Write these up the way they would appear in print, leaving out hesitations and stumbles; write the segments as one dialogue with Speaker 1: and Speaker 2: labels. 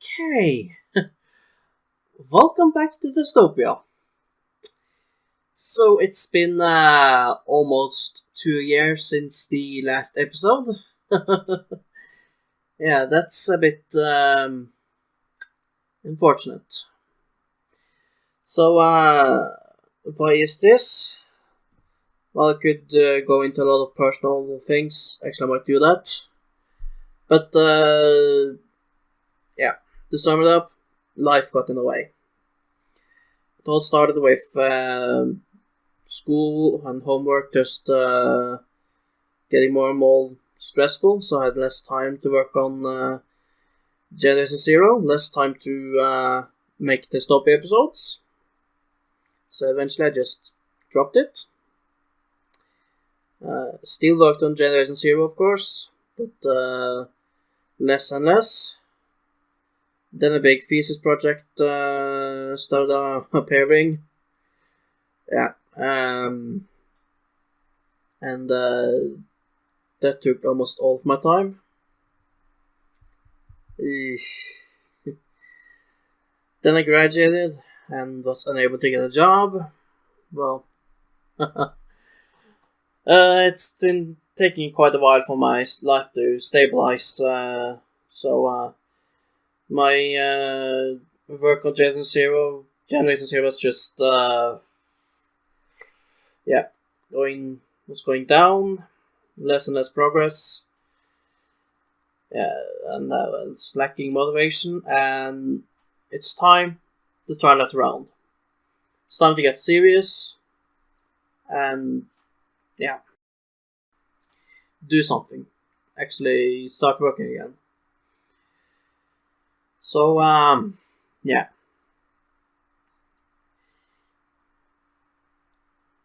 Speaker 1: Okay, welcome back to Testopia. So it's been almost 2 years since the last episode. Yeah, that's a bit unfortunate. So, why is this? Well, I could go into a lot of personal things. Actually, I might do that. But, yeah, to sum it up, life got in the way. It all started with school and homework just getting more and more stressful, so I had less time to work on Generation Zero, less time to make Testopia episodes. So eventually I just dropped it. Still worked on Generation Zero, of course, but less and less. Then a big thesis project started appearing. Yeah. And that took almost all of my time. Then I graduated and was unable to get a job. Well, it's been taking quite a while for my life to stabilize. So my work on Generation Zero was just going down, less and less progress. Yeah, and I was lacking motivation, and it's time to turn that around. It's time to get serious and do something. Actually, start working again. So yeah.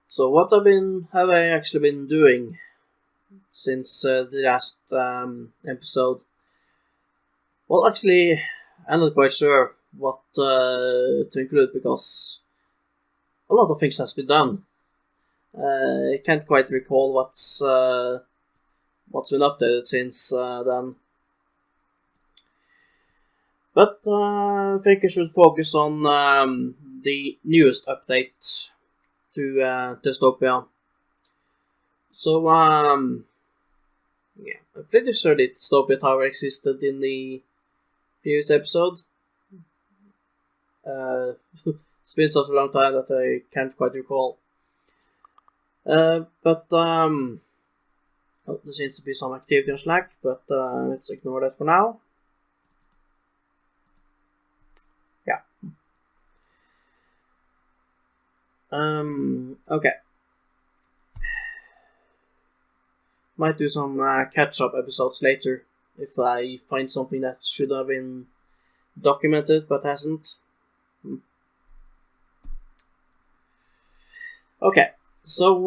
Speaker 1: So what have I actually been doing since the last episode? Well, actually, I'm not quite sure what to include because a lot of things has been done. I can't quite recall what's been updated since then. But I think I should focus on the newest update to Testopia. So I'm pretty sure the Testopia Tower existed in the previous episode. It's been such a long time that I can't quite recall. But there seems to be some activity on Slack, but let's ignore that for now. Yeah. Okay. Might do some catch-up episodes later if I find something that should have been documented but hasn't. Okay, so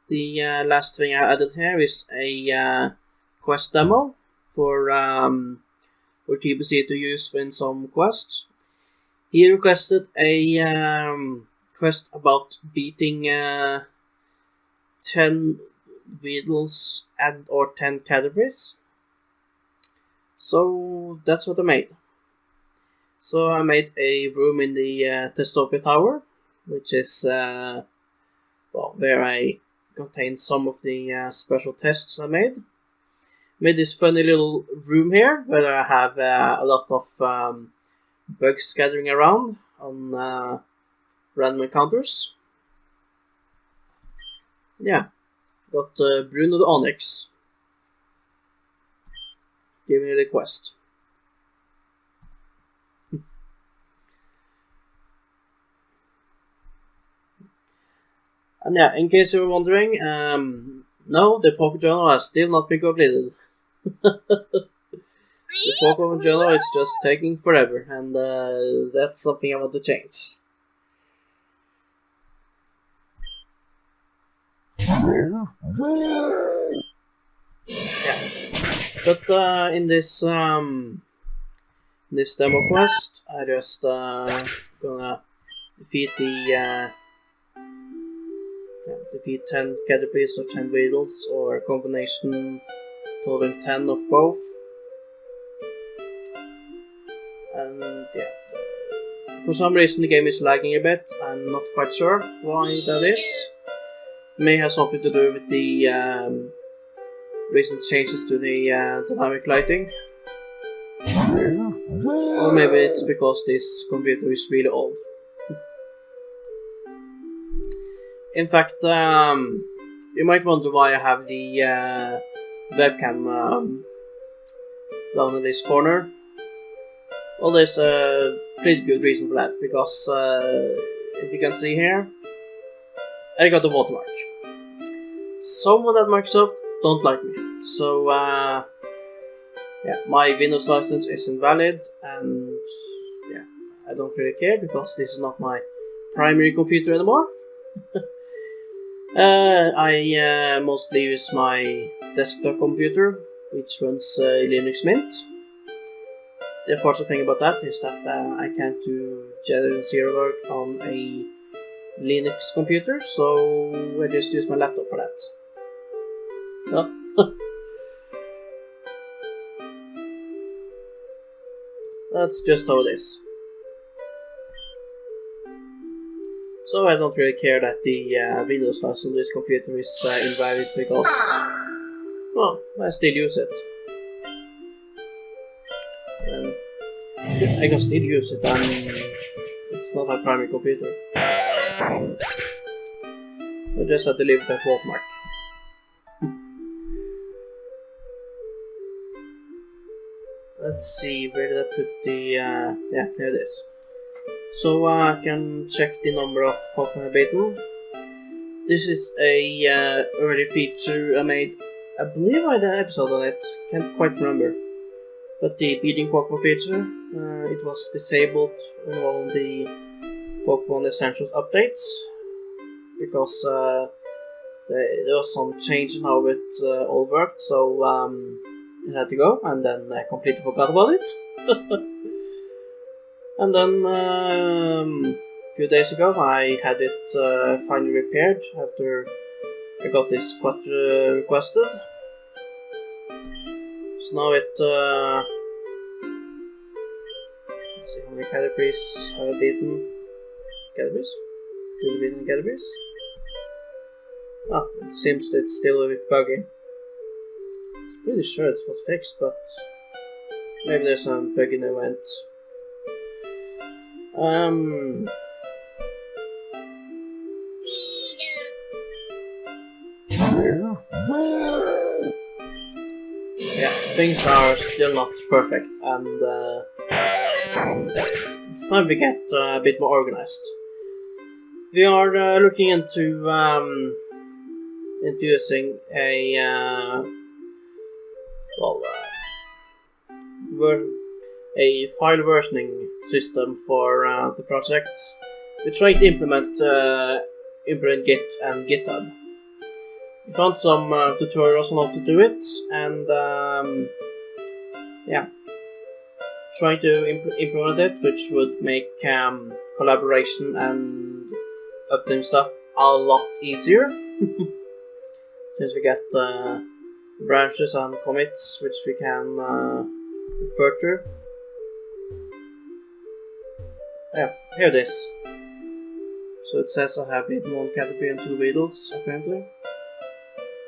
Speaker 1: the last thing I added here is a quest demo for TBC to use in some quests. He requested a quest about beating 10 Weedles and or 10 Caterpillars. So that's what I made. So I made a room in the Testopia Tower, which is where I contain some of the special tests I made. Made this funny little room here where I have a lot of bugs scattering around on random encounters. Yeah, got Bruno the Onix. Give me the quest. And yeah, in case you were wondering, no, the Pocket Journal has still not been completed. The Pocket Journal is just taking forever, and that's something I want to change. Yeah. But in this demo quest, I just gonna defeat defeat 10 Caterpillars or 10 Weedles, or a combination totaling 10 of both. For some reason the game is lagging a bit. I'm not quite sure why that is. May have something to do with the recent changes to the dynamic lighting. Or maybe it's because this computer is really old. In fact, you might wonder why I have the webcam down in this corner. Well, there's a pretty good reason for that, because if you can see here, I got a watermark. Someone at Microsoft don't like me, so yeah, my Windows license is invalid, and yeah, I don't really care because this is not my primary computer anymore. I mostly use my desktop computer, which runs Linux Mint. The unfortunate thing about that is that I can't do General Zero work on a Linux computer, so I just use my laptop for that. Oh. That's just how it is. So I don't really care that the Windows license on this computer is invalid, because, well, I still use it. And I can still use it, and it's not my primary computer. I just have to leave that watermark. Let's see, where did I put the, yeah, there it is. So I can check the number of KvaGram beaten. This is a early feature I made. I believe I did an episode on it, can't quite remember. But the beating KvaGram feature, it was disabled in all the KvaGram Essentials updates, because there was some change in how it all worked, so it had to go, and then I completely forgot about it. And then a few days ago I had it finally repaired after I got this requested. So now it, let's see how many categories have I beaten. Categories? Did I beat any categories? Ah, it seems that it's still a bit buggy. I'm pretty sure it was fixed, but maybe there's some bug in the event. Yeah, things are still not perfect, and it's time we get a bit more organized. We are looking into introducing a a file versioning system for the project. We tried to implement Git and GitHub. We found some tutorials on how to do it, and yeah, trying to implement it, which would make collaboration and updating stuff a lot easier. Since we get branches and commits which we can refer to. Yeah, here it is. So it says I have beaten one caterpillar and 2 beetles, apparently.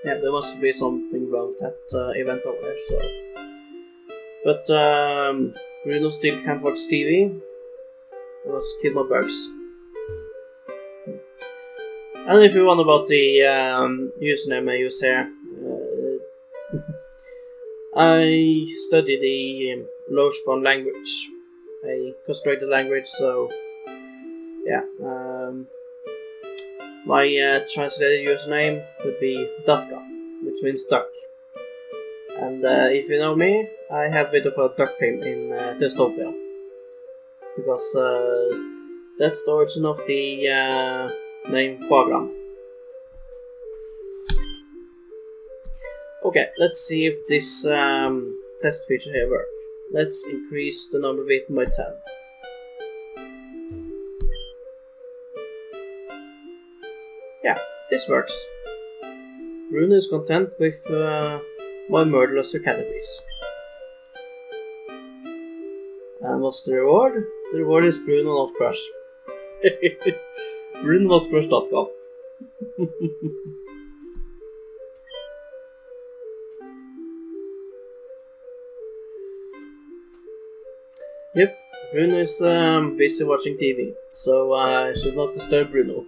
Speaker 1: Yeah, there must be something wrong with that event over there, so. But Bruno still can't watch TV. It was kill my bugs. And if you wonder about the username I use here, I study the low-spawn language, a constructed language, so yeah. My translated username would be Dutka, which means duck. And if you know me, I have a bit of a duck fame in Testopia, because that's the origin of the name KvaGram. Okay, let's see if this test feature here works. Let's increase the number beaten by 10. Yeah, this works. Bruno is content with my murderless categories. And what's the reward? The reward is Bruno, not Crush. BrunoNotCrush.com. Yep, Bruno is busy watching TV, so I should not disturb Bruno.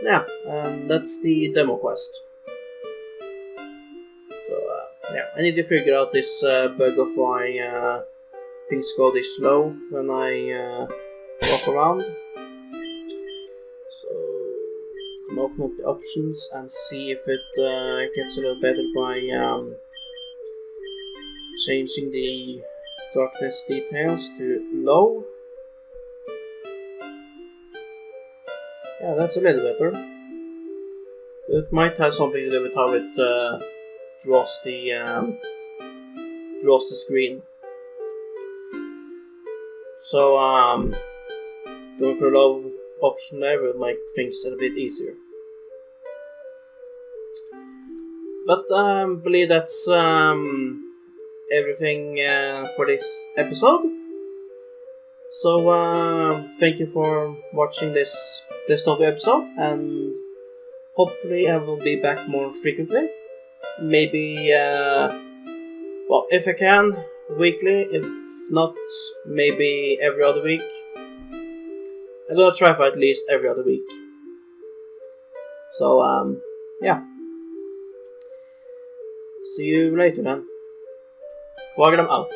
Speaker 1: Yeah, that's the demo quest. So, yeah, I need to figure out this bug of why things go this slow when I walk around. So, I can open up the options and see if it gets a little better by changing the darkness details to low. Yeah, that's a little better. It might have something to do with how it draws the screen. So going for a low option there will make things a bit easier. But I believe that's everything for this episode. So thank you for watching this Testopia episode, and hopefully I will be back more frequently. Maybe, well, if I can, weekly. If not, maybe every other week. I'm gonna try for at least every other week. So, yeah. See you later then. KvaGram out.